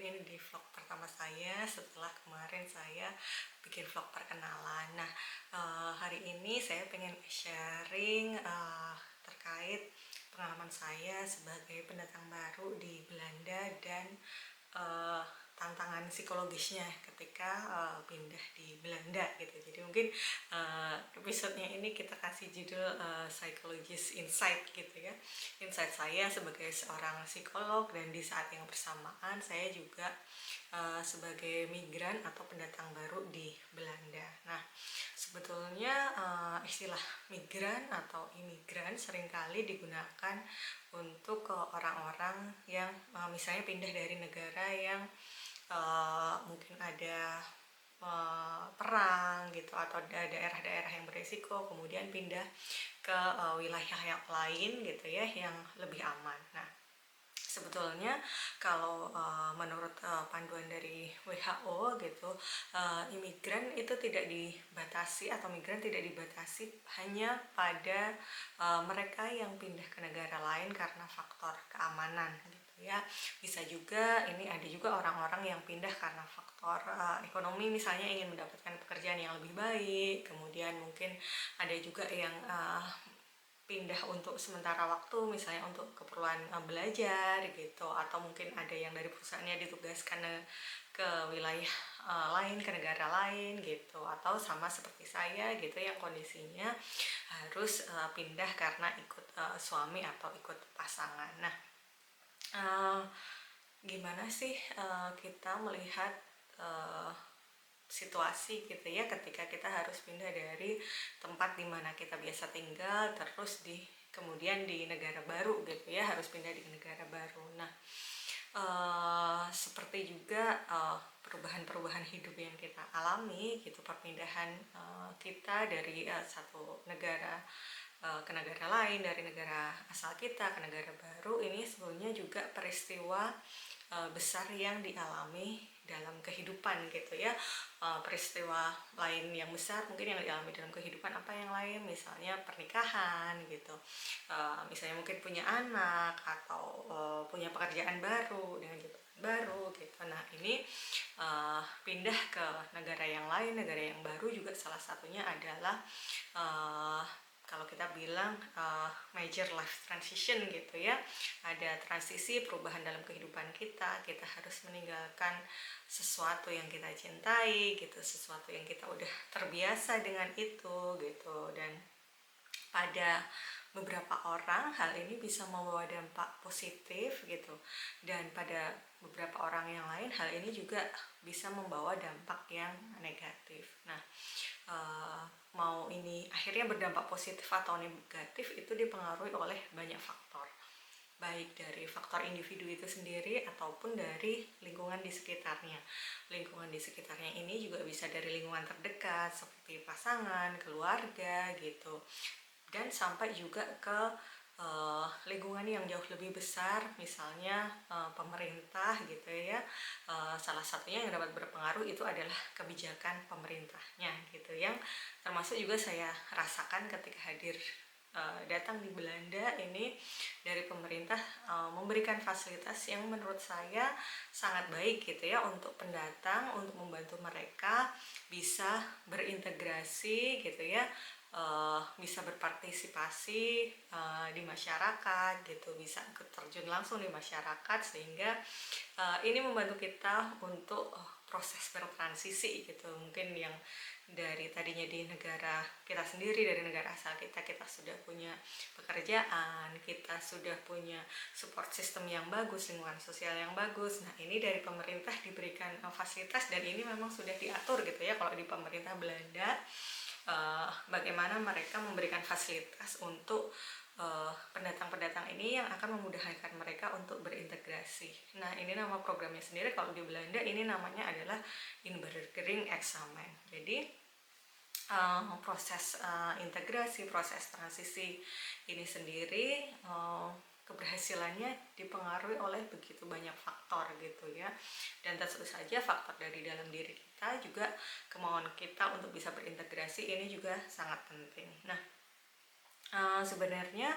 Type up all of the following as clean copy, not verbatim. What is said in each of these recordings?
ini di vlog pertama saya setelah kemarin saya bikin vlog perkenalan. Nah, hari ini saya pengen sharing terkait pengalaman saya sebagai pendatang baru di Belanda dan eh, tantangan psikologisnya ketika pindah di Belanda gitu. Jadi mungkin episodenya ini kita kasih judul Psychologist Insight gitu ya. Insight saya sebagai seorang psikolog, dan di saat yang bersamaan saya juga sebagai migran atau pendatang baru di Belanda. Nah, sebetulnya istilah migran atau imigran seringkali digunakan untuk orang-orang yang misalnya pindah dari negara yang mungkin ada perang gitu, atau daerah-daerah yang beresiko, kemudian pindah ke wilayah yang lain gitu ya, yang lebih aman. Nah, sebetulnya kalau menurut panduan dari WHO gitu, imigran itu tidak dibatasi, atau migran tidak dibatasi hanya pada mereka yang pindah ke negara lain karena faktor keamanan gitu ya. Bisa juga ini ada juga orang-orang yang pindah karena faktor ekonomi, misalnya ingin mendapatkan pekerjaan yang lebih baik. Kemudian mungkin ada juga yang pindah untuk sementara waktu, misalnya untuk keperluan belajar gitu, atau mungkin ada yang dari perusahaannya ditugaskan ke wilayah lain, ke negara lain gitu, atau sama seperti saya gitu yang kondisinya harus pindah karena ikut suami atau ikut pasangan. Nah, uh, gimana sih kita melihat uh, situasi gitu ya ketika kita harus pindah dari tempat dimana kita biasa tinggal, terus kemudian di negara baru gitu ya, harus pindah di negara baru. Nah, seperti juga perubahan-perubahan hidup yang kita alami gitu, perpindahan kita dari satu negara ke negara lain, dari negara asal kita ke negara baru, ini sebenarnya juga peristiwa besar yang dialami dalam kehidupan gitu ya. Peristiwa lain yang besar mungkin yang dialami dalam kehidupan apa yang lain, misalnya pernikahan gitu, misalnya mungkin punya anak, atau punya pekerjaan baru dengan jabatan baru gitu. Nah, ini pindah ke negara yang lain, negara yang baru juga salah satunya adalah kalau kita bilang major life transition gitu ya. Ada transisi perubahan dalam kehidupan kita harus meninggalkan sesuatu yang kita cintai gitu, sesuatu yang kita udah terbiasa dengan itu gitu. Dan pada beberapa orang hal ini bisa membawa dampak positif gitu, dan pada beberapa orang yang lain hal ini juga bisa membawa dampak yang negatif. Nah, mau ini akhirnya berdampak positif atau negatif itu dipengaruhi oleh banyak faktor, baik dari faktor individu itu sendiri ataupun dari lingkungan di sekitarnya. Lingkungan di sekitarnya ini juga bisa dari lingkungan terdekat seperti pasangan, keluarga gitu, dan sampai juga ke lingkungan yang jauh lebih besar, misalnya pemerintah gitu ya. Salah satunya yang dapat berpengaruh itu adalah kebijakan pemerintahnya gitu, yang termasuk juga saya rasakan ketika datang di Belanda ini. Dari pemerintah memberikan fasilitas yang menurut saya sangat baik gitu ya untuk pendatang, untuk membantu mereka bisa berintegrasi gitu ya, bisa berpartisipasi di masyarakat gitu, bisa ikut terjun langsung di masyarakat, sehingga ini membantu kita untuk proses bertransisi gitu. Mungkin yang dari tadinya di negara kita sendiri, dari negara asal kita sudah punya pekerjaan, kita sudah punya support system yang bagus, lingkungan sosial yang bagus. Nah, ini dari pemerintah diberikan fasilitas, dan ini memang sudah diatur gitu ya kalau di pemerintah Belanda, bagaimana mereka memberikan fasilitas untuk pendatang-pendatang ini yang akan memudahkan mereka untuk berintegrasi. Nah, ini nama programnya sendiri kalau di Belanda ini namanya adalah Inburgering Examen. Jadi proses integrasi, proses transisi ini sendiri keberhasilannya dipengaruhi oleh begitu banyak faktor gitu ya. Dan tentu saja faktor dari dalam diri kita juga, kemauan kita untuk bisa berintegrasi ini juga sangat penting. Nah, sebenarnya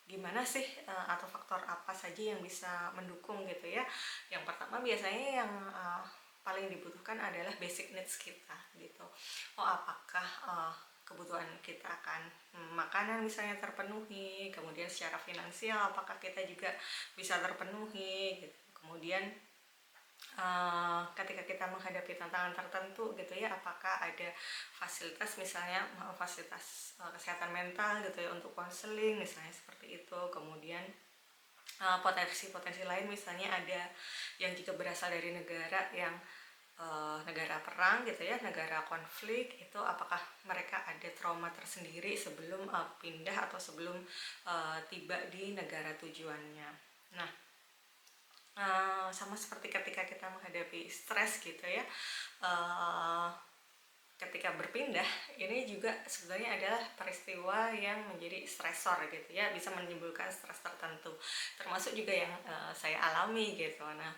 gimana sih atau faktor apa saja yang bisa mendukung gitu ya. Yang pertama biasanya yang paling dibutuhkan adalah basic needs kita gitu. Apakah kebutuhan kita akan makanan misalnya terpenuhi, kemudian secara finansial apakah kita juga bisa terpenuhi gitu. Kemudian ketika kita menghadapi tantangan tertentu gitu ya, apakah ada fasilitas misalnya fasilitas kesehatan mental gitu ya untuk konseling misalnya seperti itu. Kemudian potensi-potensi lain misalnya ada yang juga berasal dari negara yang negara perang gitu ya, negara konflik, itu apakah mereka ada trauma tersendiri sebelum pindah atau sebelum tiba di negara tujuannya. Nah, sama seperti ketika kita menghadapi stres gitu ya, uh, ketika berpindah ini juga sebenarnya adalah peristiwa yang menjadi stresor gitu ya, bisa menimbulkan stres tertentu, termasuk juga yang saya alami gitu. Nah,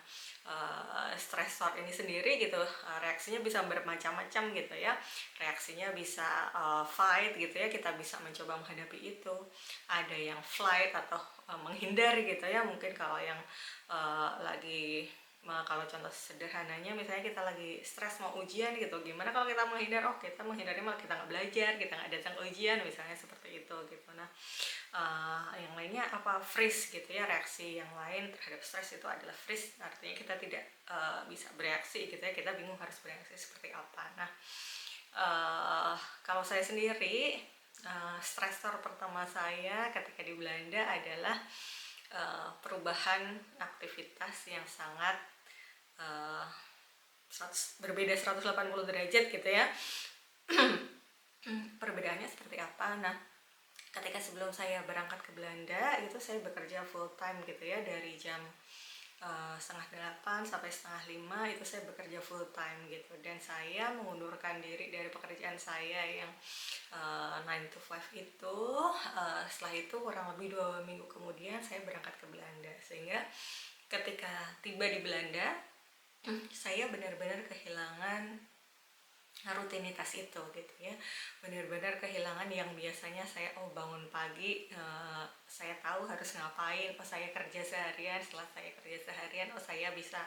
stresor ini sendiri gitu reaksinya bisa bermacam-macam gitu ya. Reaksinya bisa fight gitu ya, kita bisa mencoba menghadapi itu. Ada yang flight atau menghindar gitu ya. Mungkin kalau yang lagi kalau contoh sederhananya misalnya kita lagi stres mau ujian gitu, gimana kalau kita menghindar? Kita menghindari malah kita nggak belajar, kita nggak datang ujian misalnya seperti itu gitu. Nah, yang lainnya apa, freeze gitu ya. Reaksi yang lain terhadap stres itu adalah freeze, artinya kita tidak bisa bereaksi gitu ya, kita bingung harus bereaksi seperti apa. Nah, kalau saya sendiri, stresor pertama saya ketika di Belanda adalah perubahan aktivitas yang sangat uh, berbeda 180 derajat gitu ya. Perbedaannya seperti apa? Nah, ketika sebelum saya berangkat ke Belanda itu saya bekerja full time gitu ya, dari jam 7:30 sampai 4:30 itu saya bekerja full time gitu. Dan saya mengundurkan diri dari pekerjaan saya yang 9 to 5 itu. Setelah itu kurang lebih 2 minggu kemudian saya berangkat ke Belanda, sehingga ketika tiba di Belanda saya benar-benar kehilangan rutinitas itu gitu ya. Benar-benar kehilangan yang biasanya saya bangun pagi, saya tahu harus ngapain, saya kerja seharian, setelah saya kerja seharian saya bisa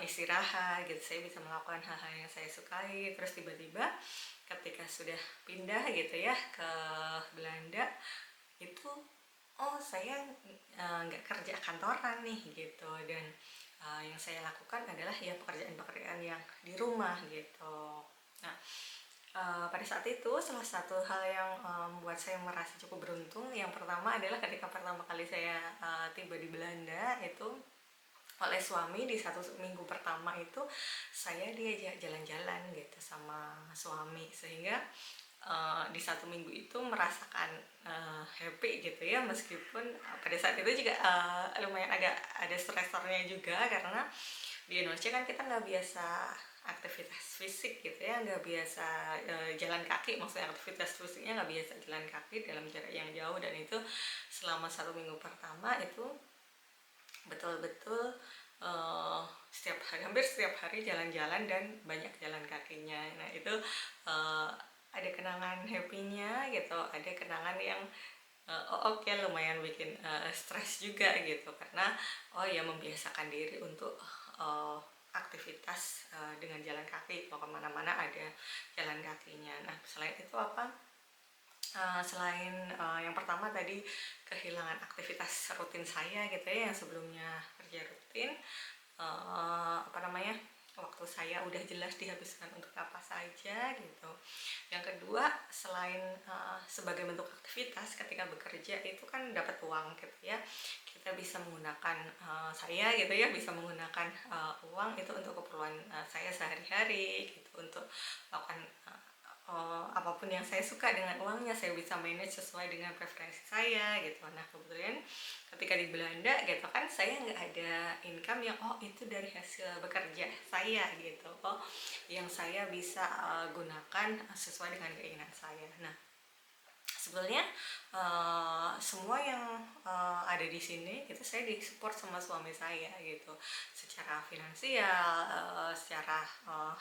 istirahat gitu, saya bisa melakukan hal-hal yang saya sukai. Terus tiba-tiba ketika sudah pindah gitu ya ke Belanda itu, saya nggak kerja kantoran nih gitu. Dan yang saya lakukan adalah ya pekerjaan-pekerjaan yang di rumah gitu. Nah, pada saat itu salah satu hal yang membuat saya merasa cukup beruntung, yang pertama adalah ketika pertama kali saya tiba di Belanda itu oleh suami. Di 1 minggu pertama itu saya diajak jalan-jalan gitu sama suami, sehingga di 1 minggu itu merasakan happy gitu ya, meskipun pada saat itu juga lumayan agak ada stresornya juga, karena di Indonesia kan kita nggak biasa aktivitas fisik gitu ya, nggak biasa jalan kaki, maksudnya aktivitas fisiknya nggak biasa jalan kaki dalam jarak yang jauh. Dan itu selama 1 minggu pertama itu betul-betul setiap hari, hampir setiap hari jalan-jalan dan banyak jalan kakinya. Nah itu ada kenangan happy-nya gitu, ada kenangan yang oke, lumayan bikin stres juga gitu, karena ya membiasakan diri untuk aktivitas dengan jalan kaki, mau kemana-mana ada jalan kakinya. Nah selain itu apa, selain yang pertama tadi kehilangan aktivitas rutin saya gitu ya, yang sebelumnya kerja rutin, apa namanya, waktu saya udah jelas dihabiskan untuk apa saja gitu. Yang kedua, selain sebagai bentuk aktivitas ketika bekerja itu kan dapat uang gitu ya, kita bisa menggunakan saya gitu ya, bisa menggunakan uang itu untuk keperluan saya sehari-hari gitu, untuk melakukan apapun yang saya suka dengan uangnya. Saya bisa manage sesuai dengan preferensi saya gitu. Nah kebetulan ketika di Belanda gitu kan, saya nggak ada income yang itu dari hasil bekerja saya gitu, yang saya bisa gunakan sesuai dengan keinginan saya. Nah sebenarnya semua yang ada di sini itu saya disupport sama suami saya gitu, secara finansial, secara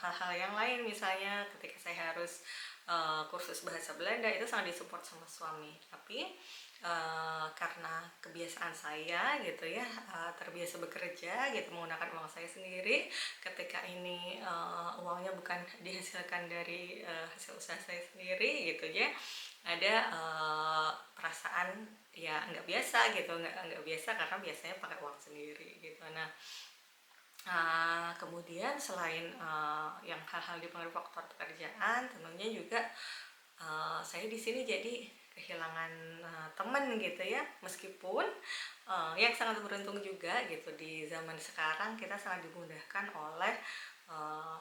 hal-hal yang lain. Misalnya ketika saya harus kursus bahasa Belanda itu sangat disupport sama suami. Tapi karena kebiasaan saya gitu ya, terbiasa bekerja gitu menggunakan uang saya sendiri. Ketika ini uangnya bukan dihasilkan dari hasil usaha saya sendiri gitu ya, ada perasaan ya nggak biasa gitu, nggak biasa karena biasanya pakai uang sendiri gitu. Nah, kemudian selain yang hal-hal dipengaruhi faktor pekerjaan, tentunya juga saya di sini jadi kehilangan teman gitu ya, meskipun yang sangat beruntung juga gitu di zaman sekarang kita sangat dimudahkan oleh uh,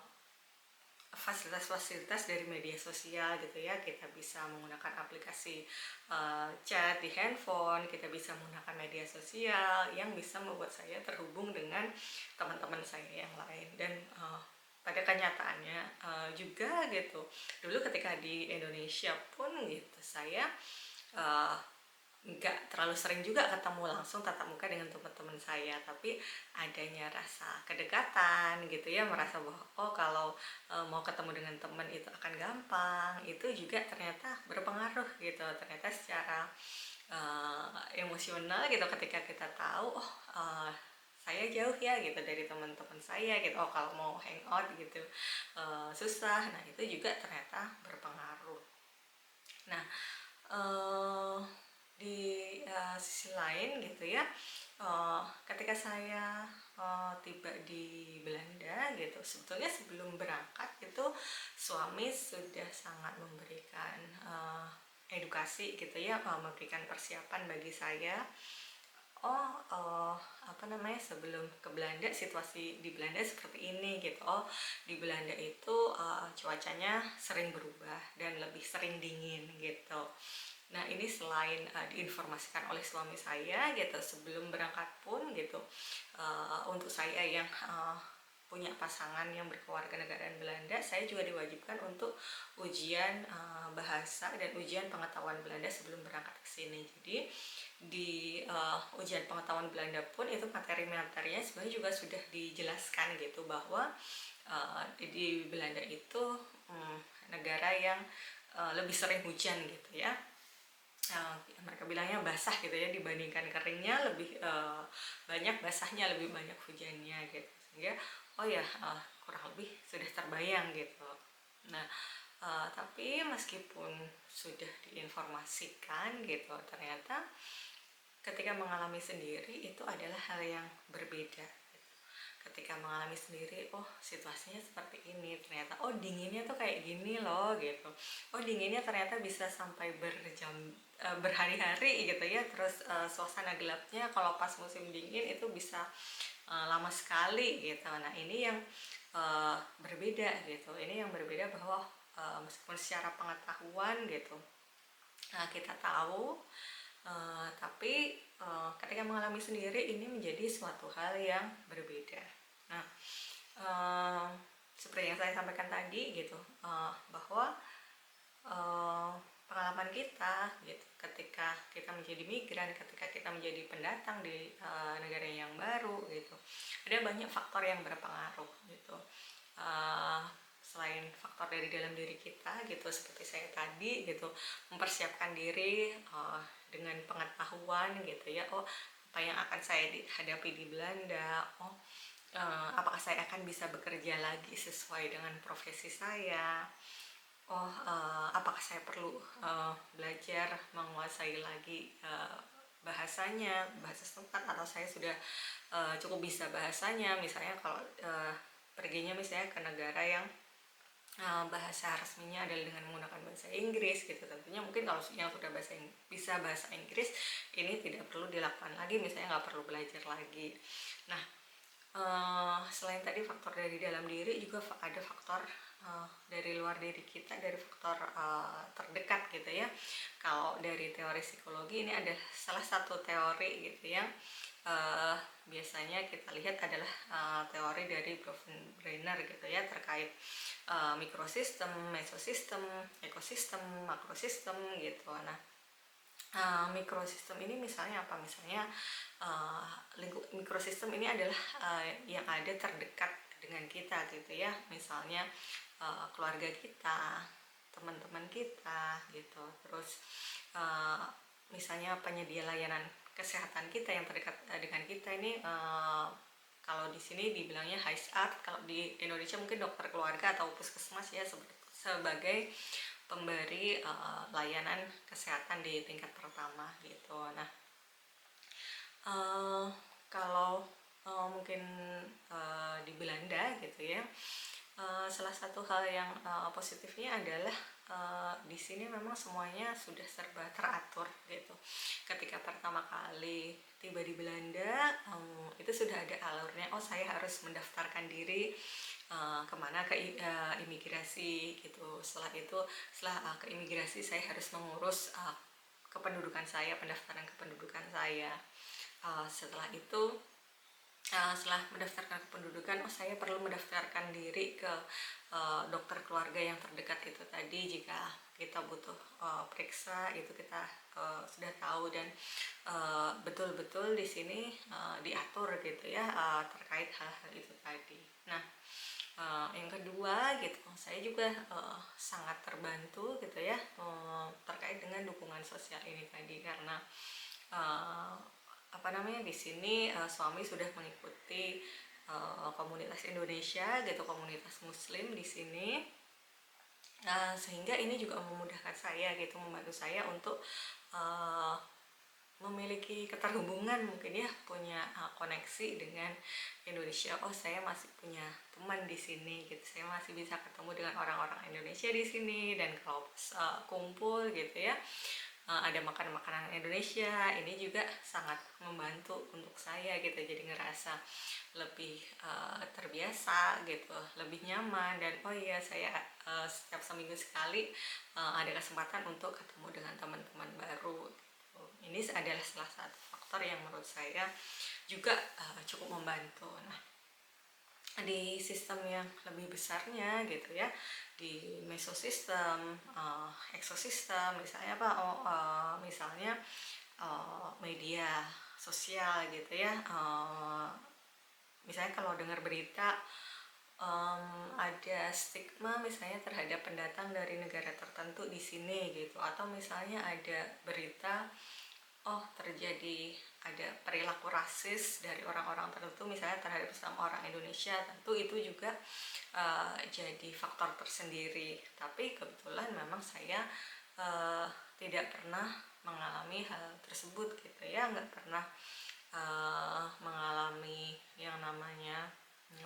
fasilitas-fasilitas dari media sosial gitu ya. Kita bisa menggunakan aplikasi chat di handphone, kita bisa menggunakan media sosial yang bisa membuat saya terhubung dengan teman-teman saya yang lain. Dan pada kenyataannya juga gitu, dulu ketika di Indonesia pun gitu saya uh, nggak terlalu sering juga ketemu langsung tatap muka dengan teman-teman saya, tapi adanya rasa kedekatan gitu ya, merasa bahwa oh kalau mau ketemu dengan teman itu akan gampang, itu juga ternyata berpengaruh gitu, ternyata secara emosional gitu, ketika kita tahu oh saya jauh ya gitu dari teman-teman saya gitu, oh kalau mau hangout gitu susah, nah itu juga ternyata berpengaruh. Nah, uh, di sisi lain gitu ya, ketika saya tiba di Belanda gitu, sebetulnya sebelum berangkat itu suami sudah sangat memberikan edukasi gitu ya, memberikan persiapan bagi saya. Oh, apa namanya, sebelum ke Belanda situasi di Belanda seperti ini gitu. Oh, di Belanda itu cuacanya sering berubah dan lebih sering dingin gitu. Nah, ini selain diinformasikan oleh suami saya gitu sebelum berangkat pun gitu, untuk saya yang punya pasangan yang berkewarganegaraan Belanda, saya juga diwajibkan untuk ujian bahasa dan ujian pengetahuan Belanda sebelum berangkat ke sini. Jadi di ujian pengetahuan Belanda pun itu materi-materinya sebenarnya juga sudah dijelaskan gitu, bahwa di Belanda itu negara yang lebih sering hujan gitu ya. Mereka bilangnya basah gitu ya, dibandingkan keringnya lebih banyak basahnya, lebih banyak hujannya gitu, sehingga oh ya kurang lebih sudah terbayang gitu. Nah, tapi meskipun sudah diinformasikan gitu, ternyata ketika mengalami sendiri itu adalah hal yang berbeda. Ketika mengalami sendiri, oh situasinya seperti ini, ternyata oh dinginnya tuh kayak gini loh gitu, oh dinginnya ternyata bisa sampai berhari-hari gitu ya, terus suasana gelapnya kalau pas musim dingin itu bisa lama sekali gitu. Nah ini yang berbeda gitu, ini yang berbeda bahwa meskipun secara pengetahuan gitu kita tahu, tapi ketika mengalami sendiri ini menjadi suatu hal yang berbeda. Nah, uh, seperti yang saya sampaikan tadi gitu, bahwa pengalaman kita gitu ketika kita menjadi migran, ketika kita menjadi pendatang di negara yang baru gitu, ada banyak faktor yang berpengaruh gitu. Uh, Selain faktor dari dalam diri kita gitu, seperti saya tadi gitu, mempersiapkan diri dengan pengetahuan gitu ya, oh apa yang akan saya hadapi di Belanda, oh apakah saya akan bisa bekerja lagi sesuai dengan profesi saya, oh apakah saya perlu belajar menguasai lagi bahasanya, bahasa setempat, atau saya sudah cukup bisa bahasanya. Misalnya kalau perginya misalnya ke negara yang bahasa resminya adalah dengan menggunakan bahasa Inggris gitu, tentunya mungkin kalau yang sudah bisa bahasa Inggris ini tidak perlu dilakukan lagi, misalnya nggak perlu belajar lagi. Nah, selain tadi faktor dari dalam diri, juga ada faktor dari luar diri kita, dari faktor terdekat gitu ya. Kalau dari teori psikologi, ini ada salah satu teori gitu yang biasanya kita lihat adalah teori dari Brenner gitu ya, terkait mikrosistem, mesosistem, ekosistem, makrosistem gitu. Nah, mikrosistem ini misalnya apa? Misalnya mikrosistem ini adalah yang ada terdekat dengan kita gitu ya. Misalnya keluarga kita, teman-teman kita gitu. Terus misalnya penyedia layanan kesehatan kita yang terdekat dengan kita ini, kalau di sini dibilangnya HISART, kalau di Indonesia mungkin dokter keluarga atau puskesmas ya, sebagai pemberi layanan kesehatan di tingkat pertama gitu. Nah, kalau mungkin di Belanda gitu ya, salah satu hal yang positifnya adalah di sini memang semuanya sudah serba teratur gitu. Ketika pertama kali tiba di Belanda, itu sudah ada alurnya. Oh, saya harus mendaftarkan diri kemana, ke imigrasi gitu. Setelah ke imigrasi, saya harus mengurus kependudukan saya, pendaftaran kependudukan saya. Setelah itu, setelah mendaftarkan kependudukan, saya perlu mendaftarkan diri ke dokter keluarga yang terdekat itu tadi. Jika kita butuh periksa, itu kita sudah tahu, dan betul-betul di sini diatur gitu ya, terkait hal-hal itu tadi. Nah, yang kedua gitu, saya juga sangat terbantu gitu ya, terkait dengan dukungan sosial ini tadi, karena di sini suami sudah mengikuti komunitas Indonesia gitu, komunitas Muslim di sini. Sehingga ini juga memudahkan saya gitu, membantu saya untuk memiliki keterhubungan, mungkin ya, punya koneksi dengan Indonesia. Oh, saya masih punya teman di sini gitu, saya masih bisa ketemu dengan orang-orang Indonesia di sini, dan kalau kumpul gitu ya, ada makanan-makanan Indonesia, ini juga sangat membantu untuk saya gitu. Jadi ngerasa lebih terbiasa gitu, lebih nyaman, dan oh iya, saya setiap seminggu sekali ada kesempatan untuk ketemu dengan teman-teman baru gitu. Ini adalah salah satu faktor yang menurut saya juga cukup membantu. Nah, di sistem yang lebih besarnya gitu ya, di mesosistem, eksosistem, misalnya misalnya media sosial gitu ya, misalnya kalau dengar berita ada stigma misalnya terhadap pendatang dari negara tertentu di sini gitu, atau misalnya ada berita terjadi ada perilaku rasis dari orang-orang tertentu misalnya terhadap sesama orang Indonesia, tentu itu juga jadi faktor tersendiri. Tapi kebetulan memang saya tidak pernah mengalami hal tersebut gitu ya, nggak pernah mengalami yang namanya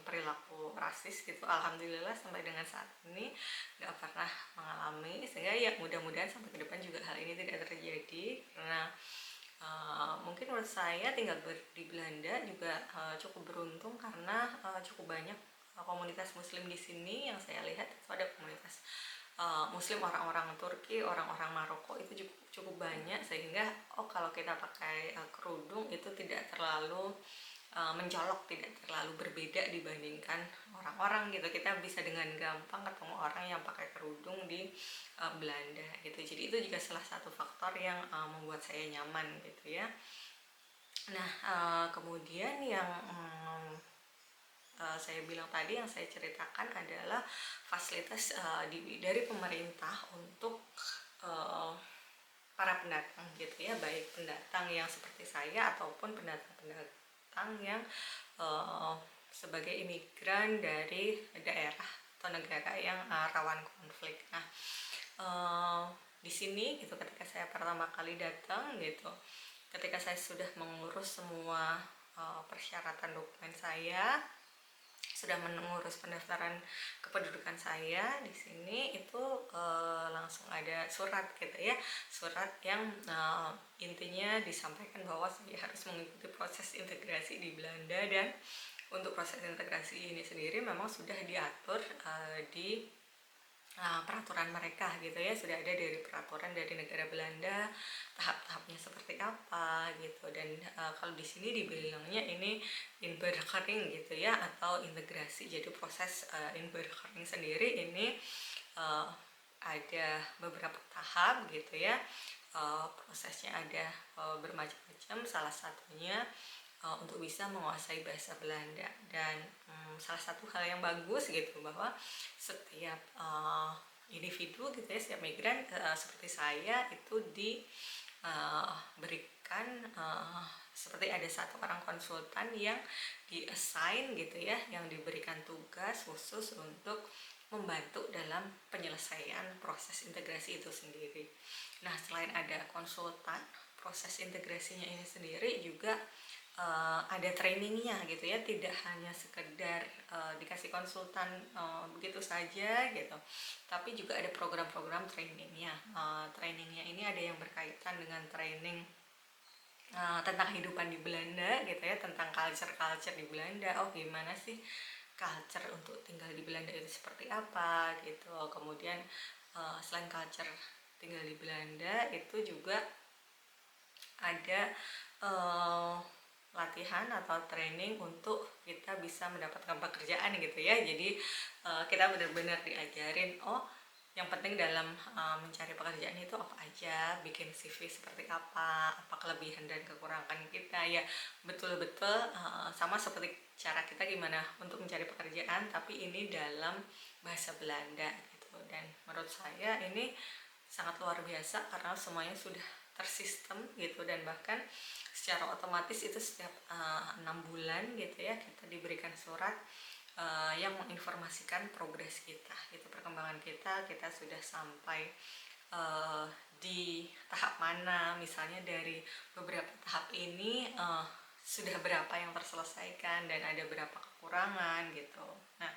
perilaku rasis gitu, alhamdulillah sampai dengan saat ini nggak pernah mengalami, sehingga ya mudah-mudahan sampai ke depan juga hal ini tidak terjadi. Karena mungkin menurut saya tinggal di Belanda juga cukup beruntung, karena cukup banyak komunitas Muslim di sini. Yang saya lihat itu ada komunitas Muslim, orang-orang Turki, orang-orang Maroko itu cukup banyak, sehingga kalau kita pakai kerudung itu tidak terlalu mencolok, tidak terlalu berbeda dibandingkan orang-orang gitu. Kita bisa dengan gampang ketemu orang yang pakai kerudung di Belanda gitu. Jadi itu juga salah satu faktor yang membuat saya nyaman gitu ya. Nah, kemudian yang saya bilang tadi, yang saya ceritakan adalah fasilitas dari pemerintah untuk para pendatang gitu ya, baik pendatang yang seperti saya ataupun pendatang-pendatang yang sebagai imigran dari daerah atau negara yang rawan konflik. Nah, di sini gitu, ketika saya pertama kali datang gitu, ketika saya sudah mengurus semua persyaratan dokumen saya, sudah mengurus pendaftaran kependudukan saya di sini, itu langsung ada surat gitu ya, surat yang intinya disampaikan bahwa saya harus mengikuti proses integrasi di Belanda. Dan untuk proses integrasi ini sendiri memang sudah diatur di peraturan mereka gitu ya, sudah ada dari peraturan dari negara Belanda, tahap-tahapnya seperti apa gitu. Dan kalau di sini dibilangnya ini inburgering gitu ya, atau integrasi. Jadi proses inburgering sendiri ini ada beberapa tahap gitu ya, prosesnya ada bermacam-macam, salah satunya untuk bisa menguasai bahasa Belanda. Dan salah satu hal yang bagus gitu, bahwa setiap individu gitu ya, setiap migran seperti saya itu berikan seperti ada satu orang konsultan yang di-assign gitu ya, yang diberikan tugas khusus untuk membantu dalam penyelesaian proses integrasi itu sendiri. Nah, selain ada konsultan, proses integrasinya ini sendiri juga ada trainingnya gitu ya, tidak hanya sekedar dikasih konsultan begitu saja gitu, tapi juga ada program-program trainingnya. Trainingnya ini ada yang berkaitan dengan training tentang kehidupan di Belanda gitu ya, tentang culture di Belanda. Oh, gimana sih culture untuk tinggal di Belanda itu seperti apa gitu. Kemudian selain culture tinggal di Belanda, itu juga ada latihan atau training untuk kita bisa mendapatkan pekerjaan gitu ya. Jadi kita benar-benar diajarin, oh yang penting dalam mencari pekerjaan itu apa aja, bikin CV seperti apa kelebihan dan kekurangan kita ya, betul-betul sama seperti cara kita gimana untuk mencari pekerjaan, tapi ini dalam bahasa Belanda gitu. Dan menurut saya ini sangat luar biasa karena semuanya sudah tersistem gitu, dan bahkan secara otomatis itu setiap 6 bulan gitu ya, kita diberikan surat yang menginformasikan progres kita gitu, perkembangan kita sudah sampai di tahap mana, misalnya dari beberapa tahap ini sudah berapa yang terselesaikan dan ada berapa kekurangan gitu. Nah,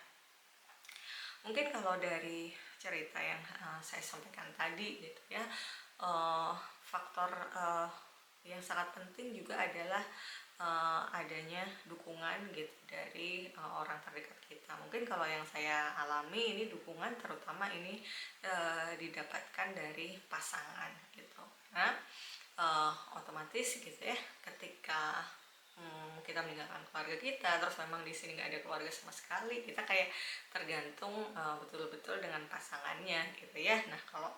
mungkin kalau dari cerita yang saya sampaikan tadi gitu ya, faktor yang sangat penting juga adalah adanya dukungan gitu dari orang terdekat kita. Mungkin kalau yang saya alami ini dukungan terutama ini didapatkan dari pasangan gitu. Nah, otomatis gitu ya, ketika kita meninggalkan keluarga kita, terus memang di sini nggak ada keluarga sama sekali, kita kayak tergantung betul-betul dengan pasangannya gitu ya. Nah, kalau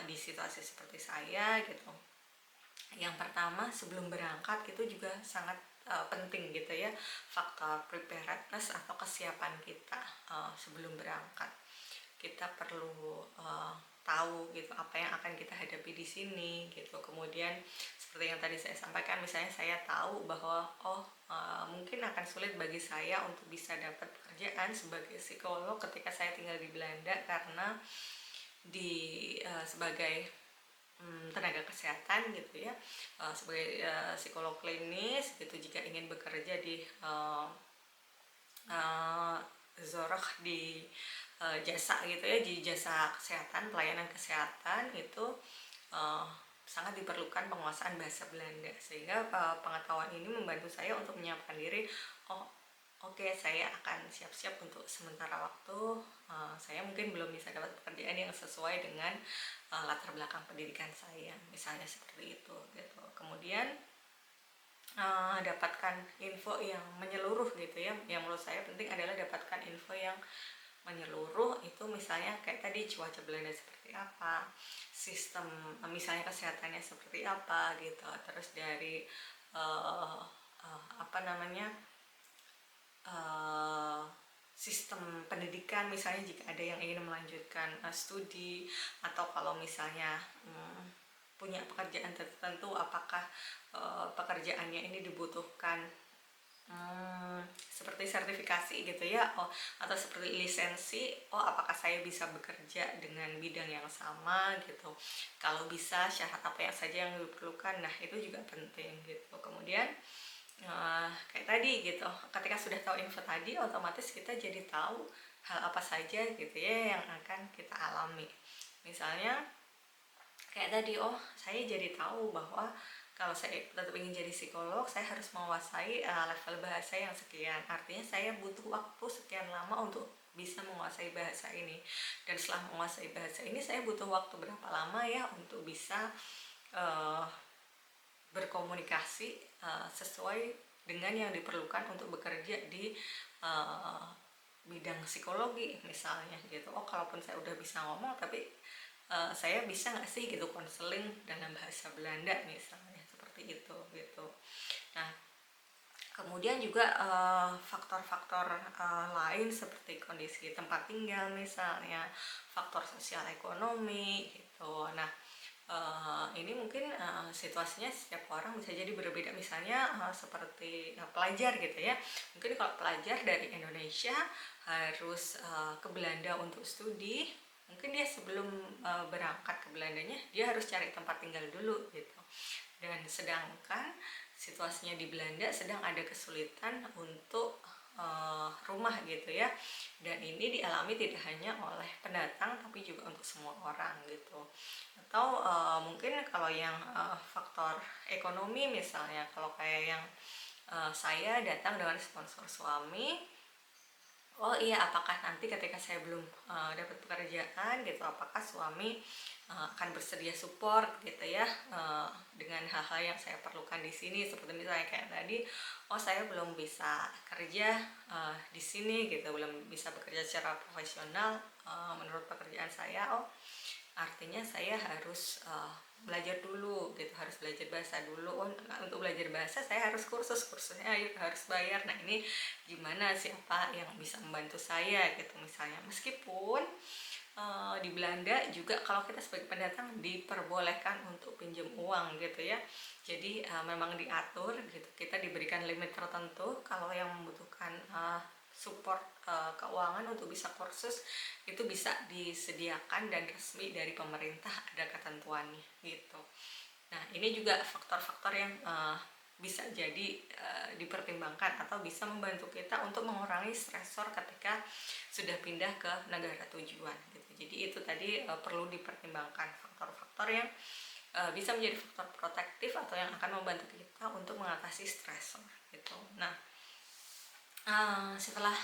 di situasi seperti saya gitu, yang pertama sebelum berangkat itu juga sangat penting gitu ya, faktor preparedness atau kesiapan kita sebelum berangkat. Kita perlu tahu gitu apa yang akan kita hadapi di sini gitu. Kemudian seperti yang tadi saya sampaikan, misalnya saya tahu bahwa mungkin akan sulit bagi saya untuk bisa dapat pekerjaan sebagai psikolog ketika saya tinggal di Belanda, karena sebagai tenaga kesehatan gitu ya, sebagai psikolog klinis gitu, jika ingin bekerja di Zorach, di jasa gitu ya, di jasa kesehatan, pelayanan kesehatan itu sangat diperlukan penguasaan bahasa Belanda, sehingga pengetahuan ini membantu saya untuk menyiapkan diri. Oke, saya akan siap-siap untuk sementara waktu. Saya mungkin belum bisa dapat pekerjaan yang sesuai dengan latar belakang pendidikan saya, misalnya seperti itu gitu. Kemudian dapatkan info yang menyeluruh gitu ya. Yang menurut saya penting adalah dapatkan info yang menyeluruh, itu misalnya kayak tadi cuaca Belanda seperti apa, sistem misalnya kesehatannya seperti apa gitu, terus dari sistem pendidikan, misalnya jika ada yang ingin melanjutkan studi, atau kalau misalnya punya pekerjaan tertentu, apakah pekerjaannya ini dibutuhkan seperti sertifikasi gitu ya, atau seperti lisensi, apakah saya bisa bekerja dengan bidang yang sama gitu, kalau bisa syarat apa yang saja yang diperlukan. Nah, itu juga penting gitu. Kemudian kayak tadi gitu, ketika sudah tahu info tadi, otomatis kita jadi tahu hal apa saja gitu ya yang akan kita alami. Misalnya kayak tadi, saya jadi tahu bahwa kalau saya tetap ingin jadi psikolog, saya harus menguasai level bahasa yang sekian. Artinya saya butuh waktu sekian lama untuk bisa menguasai bahasa ini. Dan setelah menguasai bahasa ini, saya butuh waktu berapa lama ya untuk bisa berkomunikasi sesuai dengan yang diperlukan untuk bekerja di bidang psikologi misalnya gitu. Kalaupun saya udah bisa ngomong, tapi saya bisa nggak sih gitu konseling dalam bahasa Belanda misalnya, seperti itu gitu. Nah, kemudian juga faktor-faktor lain seperti kondisi tempat tinggal misalnya, faktor sosial ekonomi gitu. Nah, Ini mungkin situasinya setiap orang bisa jadi berbeda. Misalnya seperti pelajar gitu ya, mungkin kalau pelajar dari Indonesia harus ke Belanda untuk studi, mungkin dia sebelum berangkat ke Belandanya dia harus cari tempat tinggal dulu gitu. Dan sedangkan situasinya di Belanda sedang ada kesulitan untuk rumah gitu ya, dan ini dialami tidak hanya oleh pendatang tapi juga untuk semua orang gitu. Atau mungkin kalau yang faktor ekonomi, misalnya kalau kayak yang saya datang dengan sponsor suami, oh iya, apakah nanti ketika saya belum dapat pekerjaan gitu, apakah suami akan bersedia support gitu ya, dengan hal-hal yang saya perlukan di sini, seperti misalnya kayak tadi, oh saya belum bisa kerja di sini gitu, belum bisa bekerja secara profesional menurut pekerjaan saya. Oh, artinya saya harus belajar dulu gitu, harus belajar bahasa dulu. Untuk belajar bahasa saya harus kursnya harus bayar. Nah, ini gimana, siapa yang bisa membantu saya gitu misalnya. Meskipun di Belanda juga kalau kita sebagai pendatang diperbolehkan untuk pinjam uang gitu ya, jadi memang diatur gitu, kita diberikan limit tertentu kalau yang membutuhkan support keuangan untuk bisa kursus, itu bisa disediakan dan resmi dari pemerintah, ada ketentuannya gitu. Nah, ini juga faktor-faktor yang bisa jadi dipertimbangkan atau bisa membantu kita untuk mengurangi stresor ketika sudah pindah ke negara tujuan gitu. Jadi itu tadi perlu dipertimbangkan faktor-faktor yang bisa menjadi faktor protektif atau yang akan membantu kita untuk mengatasi stresor gitu. Nah, setelah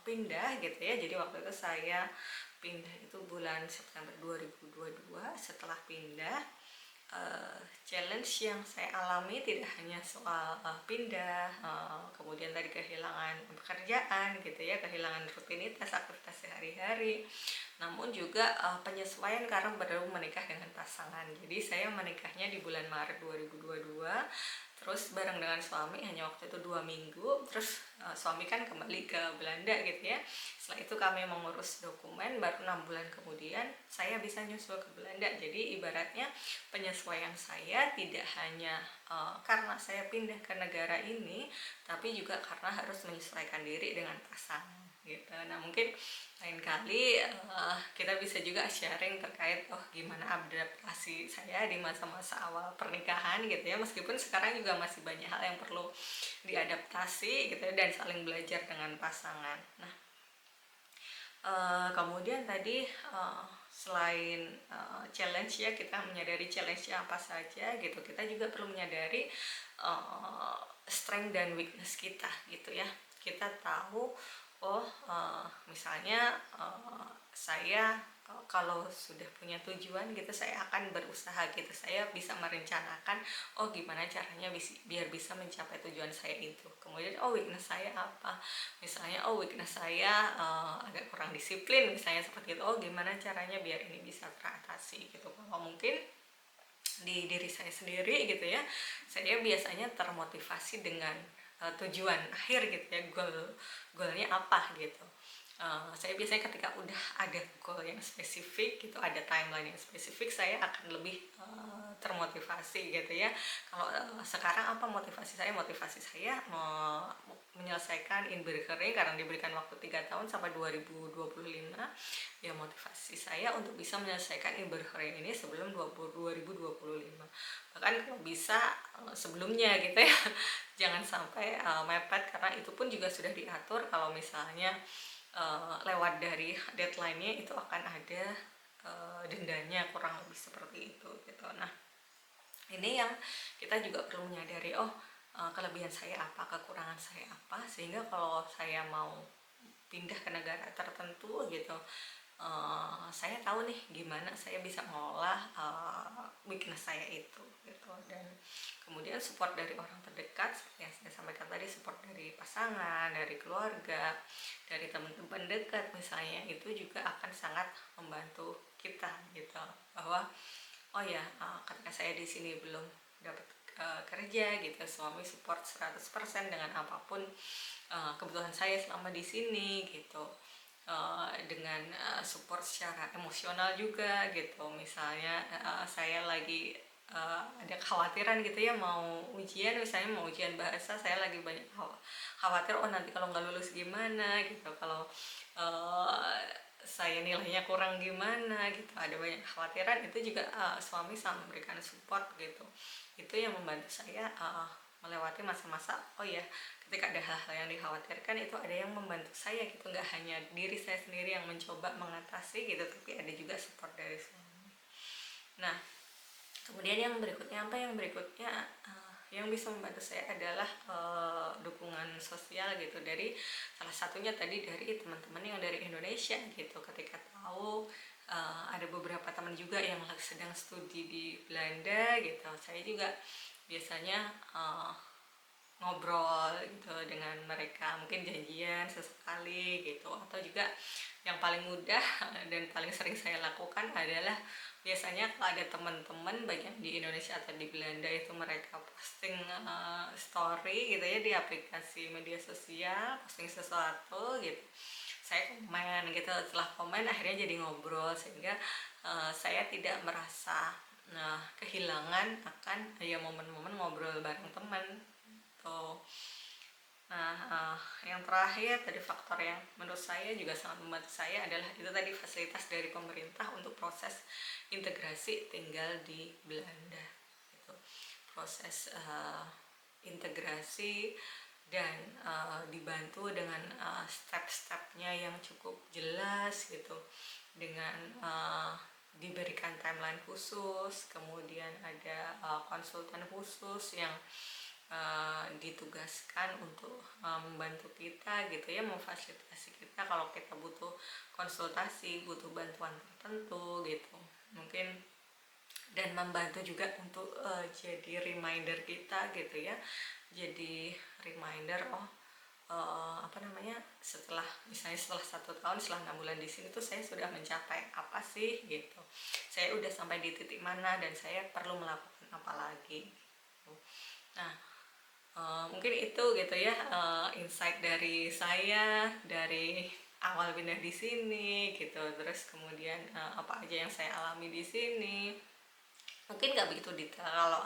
pindah gitu ya, jadi waktu itu saya pindah itu bulan September 2022. Setelah pindah, challenge yang saya alami tidak hanya soal pindah, kemudian tadi kehilangan pekerjaan gitu ya, kehilangan rutinitas aktivitas sehari-hari, namun juga penyesuaian karena baru menikah dengan pasangan. Jadi saya menikahnya di bulan Maret 2022, terus bareng dengan suami hanya waktu itu 2 minggu, terus suami kan kembali ke Belanda gitu ya. Setelah itu kami mengurus dokumen, baru 6 bulan kemudian saya bisa nyusul ke Belanda. Jadi ibaratnya penyesuaian saya tidak hanya karena saya pindah ke negara ini, tapi juga karena harus menyesuaikan diri dengan pasangan gitu. Nah, mungkin lain kali kita bisa juga sharing terkait gimana adaptasi saya di masa-masa awal pernikahan gitu ya, meskipun sekarang juga masih banyak hal yang perlu diadaptasi gitu ya, dan saling belajar dengan pasangan. Nah, kemudian tadi selain challenge ya, kita menyadari challenge apa saja gitu, kita juga perlu menyadari strength dan weakness kita gitu ya. Kita tahu, misalnya saya kalau sudah punya tujuan gitu, saya akan berusaha gitu, saya bisa merencanakan gimana caranya biar bisa mencapai tujuan saya itu. Kemudian weakness saya apa, misalnya weakness saya agak kurang disiplin misalnya, seperti itu, gimana caranya biar ini bisa teratasi gitu. Kalau mungkin di diri saya sendiri gitu ya, saya biasanya termotivasi dengan tujuan akhir gitu ya, goalnya apa gitu. Saya biasanya ketika udah ada goal yang spesifik gitu, ada timeline yang spesifik, saya akan lebih termotivasi gitu ya. Kalau sekarang apa motivasi saya? Motivasi saya menyelesaikan Inburgering karena diberikan waktu 3 tahun sampai 2025. Ya, motivasi saya untuk bisa menyelesaikan Inburgering ini sebelum 2025. Bahkan kalau bisa sebelumnya gitu ya. Jangan sampai mepet, karena itu pun juga sudah diatur kalau misalnya lewat dari deadline-nya itu akan ada dendanya, kurang lebih seperti itu gitu. Nah, ini yang kita juga perlu menyadari, kelebihan saya apa, kekurangan saya apa, sehingga kalau saya mau pindah ke negara tertentu gitu, saya tahu nih gimana saya bisa mengolah weakness saya itu gitu. Dan kemudian support dari orang terdekat seperti yang saya sampaikan tadi, support dari pasangan, dari keluarga, dari teman-teman dekat misalnya, itu juga akan sangat membantu kita gitu, bahwa ketika saya di sini belum dapat kerja gitu, suami support 100% dengan apapun kebutuhan saya selama di sini gitu. dengan support secara emosional juga gitu. Misalnya saya lagi ada kekhawatiran gitu ya, mau ujian, misalnya mau ujian bahasa, saya lagi banyak khawatir, oh nanti kalau nggak lulus gimana gitu, kalau saya nilainya kurang gimana gitu, ada banyak kekhawatiran. Itu juga suami sama memberikan support gitu. Itu yang membantu saya melewati masa-masa, oh ya, ketika ada hal-hal yang dikhawatirkan itu ada yang membantu saya gitu, nggak hanya diri saya sendiri yang mencoba mengatasi gitu, tapi ada juga support dari suami. Nah, kemudian yang berikutnya apa, yang berikutnya yang bisa membantu saya adalah dukungan sosial gitu, dari salah satunya tadi dari teman-teman yang dari Indonesia gitu. Ketika tahu ada beberapa teman juga yang sedang studi di Belanda gitu, saya juga biasanya ngobrol gitu dengan mereka, mungkin janjian sesekali gitu. Atau juga yang paling mudah dan paling sering saya lakukan adalah biasanya kalau ada teman-teman baik yang di Indonesia atau di Belanda itu mereka posting story gitu ya di aplikasi media sosial, posting sesuatu gitu, saya komen gitu. Setelah komen akhirnya jadi ngobrol, sehingga saya tidak merasa kehilangan akan ya momen-momen ngobrol bareng teman tuh. Nah, yang terakhir tadi, faktor yang menurut saya juga sangat membantu saya adalah itu tadi, fasilitas dari pemerintah untuk proses integrasi tinggal di Belanda. Itu proses integrasi dan dibantu dengan step-stepnya yang cukup jelas gitu, dengan diberikan timeline khusus, kemudian ada konsultan khusus yang ditugaskan untuk membantu kita gitu ya, memfasilitasi kita kalau kita butuh konsultasi, butuh bantuan tertentu gitu mungkin, dan membantu juga untuk jadi reminder kita gitu ya, jadi reminder, apa namanya, setelah misalnya setelah 1 tahun, setelah 6 bulan di sini tuh saya sudah mencapai apa sih gitu, saya udah sampai di titik mana dan saya perlu melakukan apa lagi gitu. Nah, mungkin itu gitu ya, insight dari saya dari awal pindah di sini gitu, terus kemudian apa aja yang saya alami di sini. Mungkin nggak begitu detail, kalau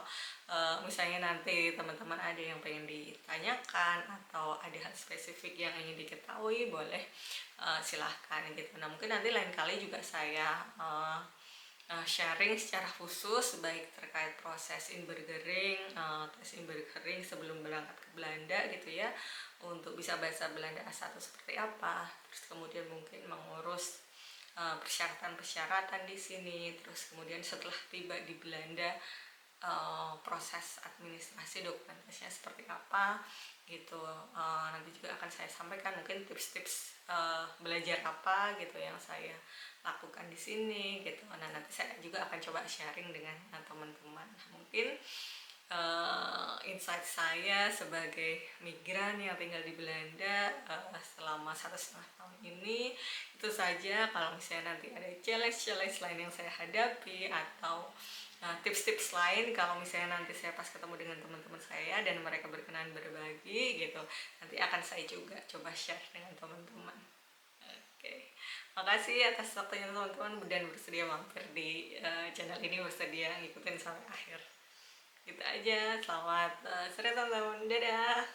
misalnya nanti teman-teman ada yang pengen ditanyakan atau ada hal spesifik yang ingin diketahui, boleh silahkan gitu. Nah, mungkin nanti lain kali juga saya sharing secara khusus, baik terkait proses inburgering, tes inburgering sebelum berangkat ke Belanda gitu ya, untuk bisa bahasa Belanda A1 seperti apa, terus kemudian mungkin mengurus persyaratan-persyaratan di sini, terus kemudian setelah tiba di Belanda proses administrasi dokumentasinya seperti apa gitu. Nanti juga akan saya sampaikan mungkin tips-tips belajar apa gitu yang saya lakukan di sini gitu. Nah, nanti saya juga akan coba sharing dengan teman-teman. Mungkin insight saya sebagai migran yang tinggal di Belanda selama 1,5 tahun ini itu saja. Kalau misalnya nanti ada challenge lain yang saya hadapi atau tips-tips lain, kalau misalnya nanti saya pas ketemu dengan teman-teman saya dan mereka berkenan berbagi gitu, nanti akan saya juga coba share dengan teman-teman. Oke, makasih atas waktunya teman-teman dan bersedia mampir di channel ini, bersedia ngikutin sampai akhir. Gitu aja, selamat sore teman-teman, dadah.